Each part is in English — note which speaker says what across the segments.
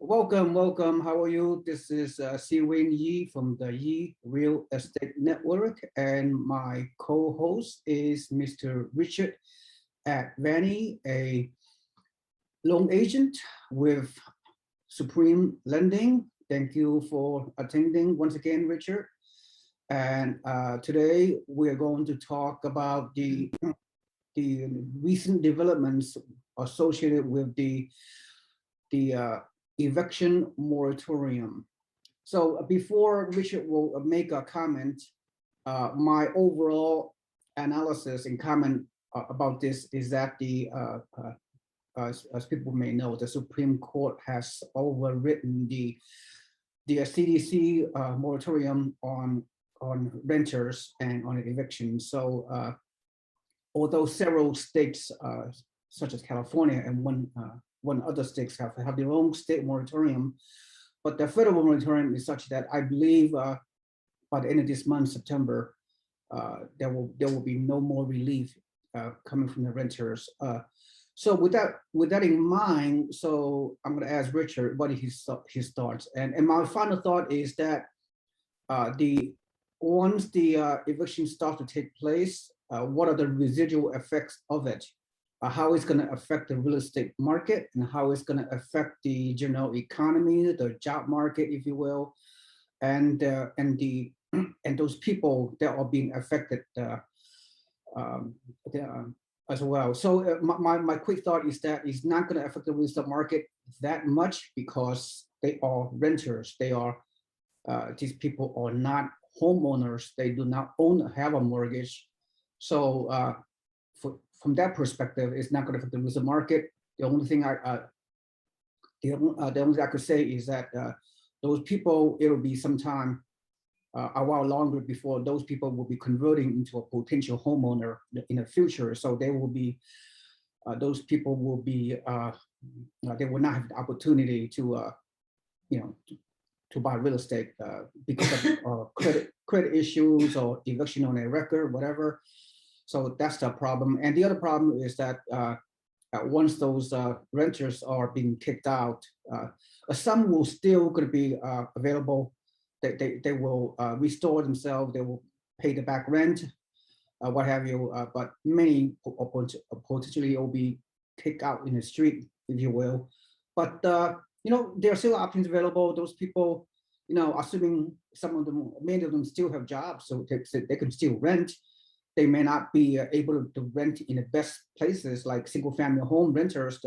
Speaker 1: Welcome, welcome. How are you? This is SeeWing Yee from the Yee Real Estate Network, and my co-host is Mr. Richard.advani, a loan agent with Supreme Lending. Thank you for attending once again, Richard. And today we are going to talk about the recent developments associated with the eviction moratorium. So before Richard will make a comment, my overall analysis and comment about this is that as people may know, the Supreme Court has overridden the CDC moratorium on renters and on eviction. So although several states, such as California and one other states have their own state moratorium, but the federal moratorium is such that I believe by the end of this month, September, there will be no more relief coming from the renters. So with that in mind, so I'm going to ask Richard what his thoughts, and my final thought is that once the eviction starts to take place, what are the residual effects of it? How it's going to affect the real estate market, and how it's going to affect the general economy, the job market, if you will, and those people that are being affected as well. So my quick thought is that it's not going to affect the real estate market that much because they are renters. They are these people are not homeowners. They do not have a mortgage. So from that perspective, it's not going to affect the real estate market. The only thing the only I could say is that those people, it will be sometime a while longer before those people will be converting into a potential homeowner in the future. So they will be, those people will be, they will not have the opportunity to, to buy real estate because of credit issues or eviction on their record, whatever. So that's the problem. And the other problem is that once those renters are being kicked out, some will still going to be available. They will restore themselves. They will pay the back rent, what have you. But many potentially will be kicked out in the street, if you will. But there are still options available. Those people, assuming some of them, many of them still have jobs, so they can still rent. They may not be able to rent in the best places like single-family home renters.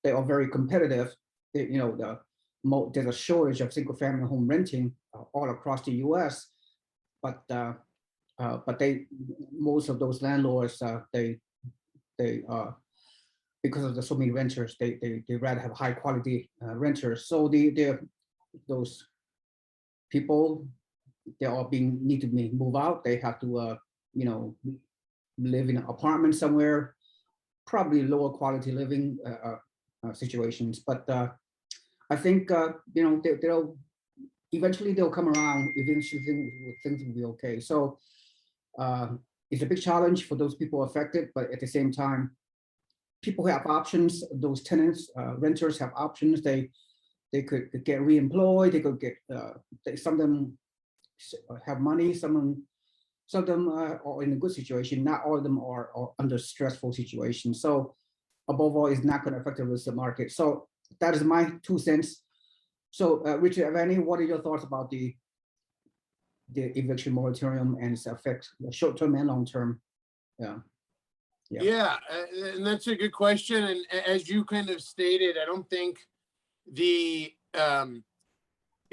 Speaker 1: They are very competitive. There's a shortage of single-family home renting all across the U.S. But most of those landlords they because of the so many renters, they rather have high-quality renters. So those people, they are need to move out. They have to live in an apartment somewhere, probably lower quality living situations. But I think they'll eventually come around. Eventually things will be okay. So it's a big challenge for those people affected, but at the same time, people have options. Those tenants, renters have options. They could get reemployed. They could get some of them have money. Some of them are in a good situation. Not all of them are under stressful situations. So above all, it's not going to affect the real estate market. So that is my 2 cents. So Richard.advani, what are your thoughts about the eviction moratorium and its effects, short-term and long-term?
Speaker 2: Yeah, and that's a good question. And as you kind of stated, I don't think the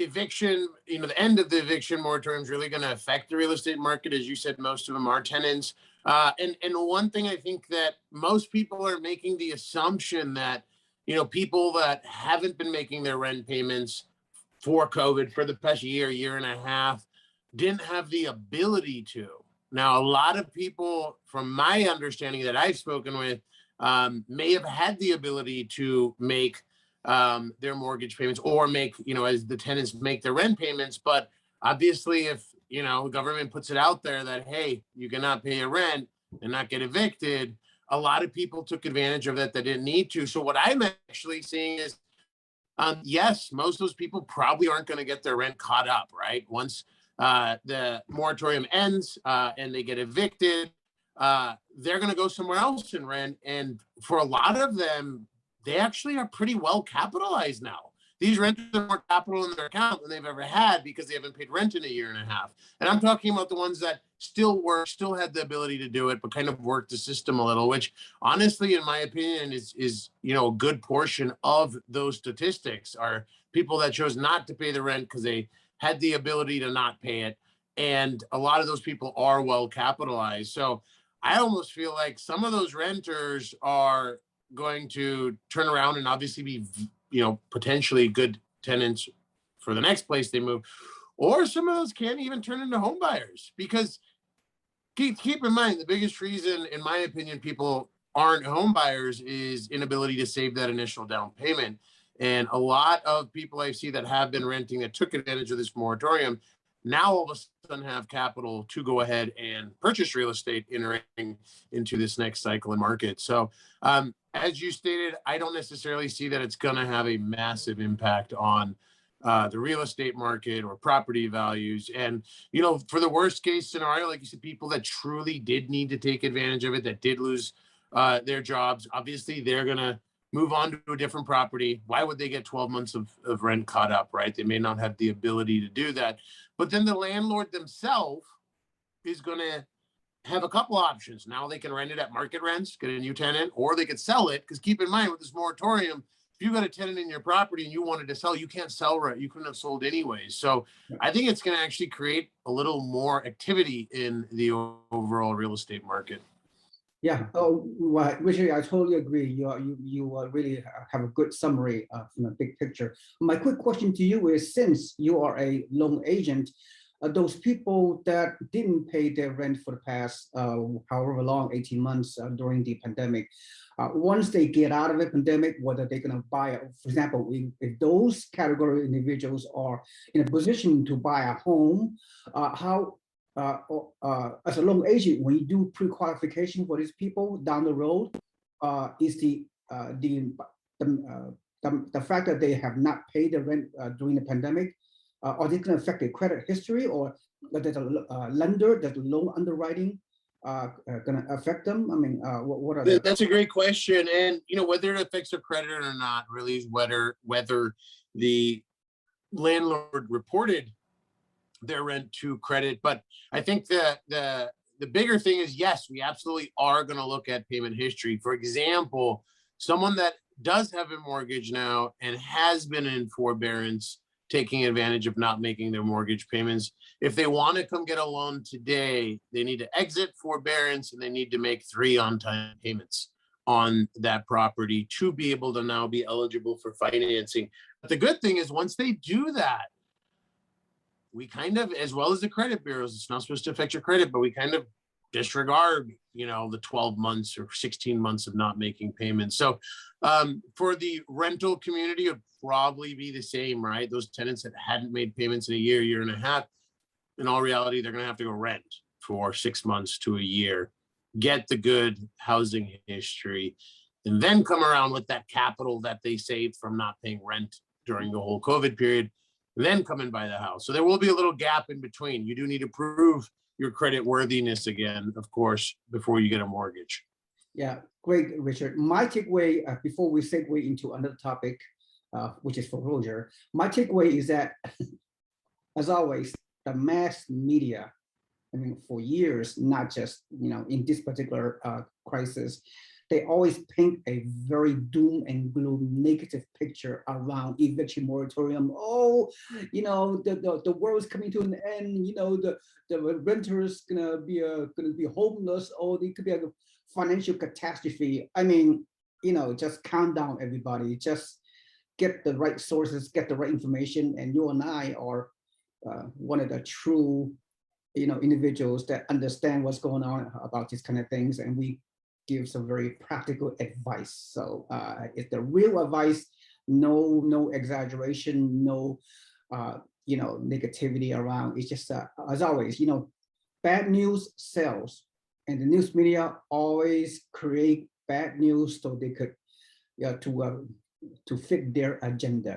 Speaker 2: eviction, the end of the eviction moratorium is really going to affect the real estate market. As you said, most of them are tenants. And one thing I think that most people are making the assumption that, people that haven't been making their rent payments for COVID for the past year and a half, didn't have the ability to. Now, a lot of people, from my understanding that I've spoken with, may have had the ability to make their mortgage payments or make, as the tenants make their rent payments. But obviously, if, the government puts it out there that, hey, you cannot pay your rent and not get evicted, a lot of people took advantage of that didn't need to. So what I'm actually seeing is Yes, most of those people probably aren't going to get their rent caught up, right? Once the moratorium ends and they get evicted, they're going to go somewhere else and rent. And for a lot of them, they actually are pretty well capitalized now. These renters have more capital in their account than they've ever had because they haven't paid rent in a year and a half. And I'm talking about the ones that still work, still had the ability to do it, but kind of worked the system a little, which honestly, in my opinion, is a good portion of those statistics are people that chose not to pay the rent because they had the ability to not pay it. And a lot of those people are well capitalized. So I almost feel like some of those renters are going to turn around and obviously be potentially good tenants for the next place they move, or some of those can't even turn into home buyers because keep in mind the biggest reason, in my opinion, people aren't home buyers is inability to save that initial down payment. And a lot of people I see that have been renting that took advantage of this moratorium now all of a sudden have capital to go ahead and purchase real estate entering into this next cycle and market. So as you stated, I don't necessarily see that it's going to have a massive impact on the real estate market or property values. And, for the worst case scenario, like you said, people that truly did need to take advantage of it, that did lose their jobs, obviously they're going to move on to a different property. Why would they get 12 months of rent caught up, right? They may not have the ability to do that. But then the landlord themselves is going to have a couple options. Now they can rent it at market rents, get a new tenant, or they could sell it. Because keep in mind with this moratorium, if you got a tenant in your property and you wanted to sell, you can't sell right. You couldn't have sold anyways. So I think it's going to actually create a little more activity in the overall real estate market.
Speaker 1: Yeah. Oh, well, Richard, I totally agree. You really have a good summary from the big picture. My quick question to you is, since you are a loan agent, those people that didn't pay their rent for the past however long, 18 months during the pandemic, once they get out of the pandemic, whether they're going to buy, for example, if those category individuals are in a position to buy a home, how as a loan agent, when you do pre-qualification for these people down the road, is the fact that they have not paid the rent during the pandemic, are they going to affect their credit history, or that the lender, that the loan underwriting going to affect them? I mean, what are the...
Speaker 2: That's a great question, and whether it affects their credit or not really is whether the landlord reported their rent to credit. But I think the bigger thing is, yes, we absolutely are going to look at payment history. For example, someone that does have a mortgage now and has been in forbearance, taking advantage of not making their mortgage payments, if they want to come get a loan today, they need to exit forbearance and they need to make 3 on-time payments on that property to be able to now be eligible for financing. But the good thing is, once they do that, we kind of, as well as the credit bureaus, it's not supposed to affect your credit, but we kind of disregard, the 12 months or 16 months of not making payments. So for the rental community, it would probably be the same, right? Those tenants that hadn't made payments in a year and a half, in all reality, they're going to have to go rent for 6 months to a year, get the good housing history, and then come around with that capital that they saved from not paying rent during the whole COVID period, and then come and buy the house. So there will be a little gap in between. You do need to prove your credit worthiness again, of course, before you get a mortgage.
Speaker 1: Yeah, great, Richard. My takeaway, before we segue into another topic, which is foreclosure, my takeaway is that, as always, the mass media, I mean, for years, not just, in this particular crisis, they always paint a very doom and gloom negative picture around eviction moratorium. Oh, the world's coming to an end. The renters gonna be homeless. Oh, they could be a financial catastrophe. I mean, just calm down, everybody. Just get the right sources, get the right information, and you and I are one of the true, individuals that understand what's going on about these kind of things, and we give some very practical advice. So it's the real advice, no exaggeration, no negativity around. It's just as always, bad news sells, and the news media always create bad news so they could to fit their agenda.